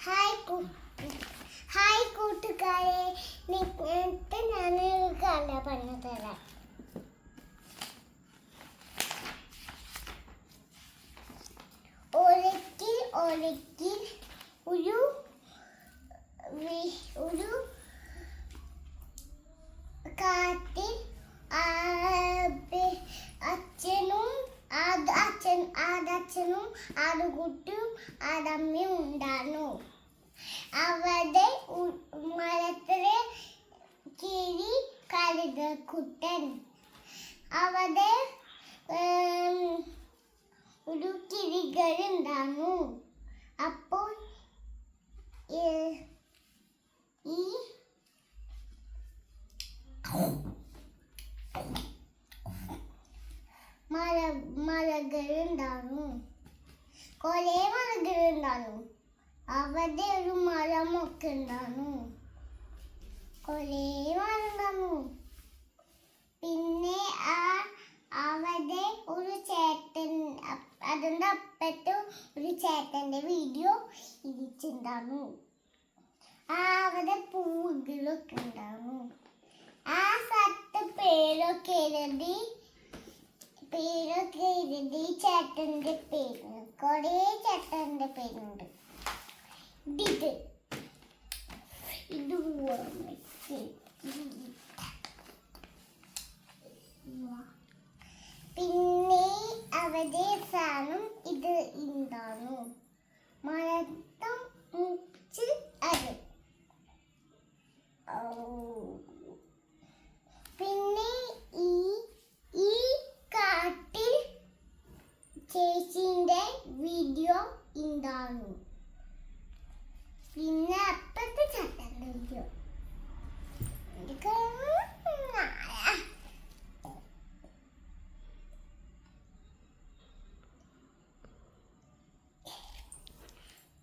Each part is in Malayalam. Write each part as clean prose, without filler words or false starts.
ഹായ് കൂട്ടുകാരെ, നിങ്ങൾക്ക് ഞാനൊരു കഥ പറഞ്ഞു തരാം. ഒരിക്കൽ ഒരു കാട്ടിൽ അച്ഛനും ആടുകുട്ടിയും ആടമ്മയും ഉണ്ടായിരുന്നു. അവിടെ മരത്തിലെ കിഴി കഴുതക്കുട്ടൻ. അവിടെ ഒരു കിളികളുണ്ടായിരുന്നു. അപ്പോൾ ഈ മരങ്ങളുണ്ടായിരുന്നു. കുറേ മരങ്ങളുണ്ടായിരുന്നു. അവിടെ ഒരു മരമൊക്കെ ഉണ്ടായിരുന്നു. കുറേ മരമുണ്ടായിരുന്നു. പിന്നെ അവിടെ ഒരു ചേട്ടൻ, അതിൻ്റെ അപ്പുറത്ത് ഒരു ചേട്ടൻ്റെ വീഡിയോ ഇരിച്ചിട്ടുണ്ടായിരുന്നു. അവിടെ പൂവുകളൊക്കെ ഉണ്ടായിരുന്നു. ആ സ്ഥലത്ത് പേരൊക്കെ എഴുതി ചേട്ടൻ്റെ പേര്. കുറേ ചേട്ടൻ്റെ പേരുണ്ട്. ഇത് പിന്നെ അവിടെ സാധനം ഇത് ഉണ്ടായിരുന്നു. മരത്തം മുച്ച് അത്. പിന്നെ ഈ കാട്ടിൽ ചേച്ചിന്റെ വീഡിയോ ഉണ്ടായിരുന്നു. പിന്നെ അപ്പത്തെ ചേട്ടൻ്റെ വീഡിയോ.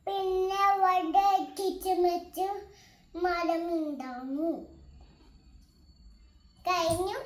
പിന്നെ അവിടെ കിച്ചൺ വെച്ച് മരം ഉണ്ടായിരുന്നു. കഴിഞ്ഞു.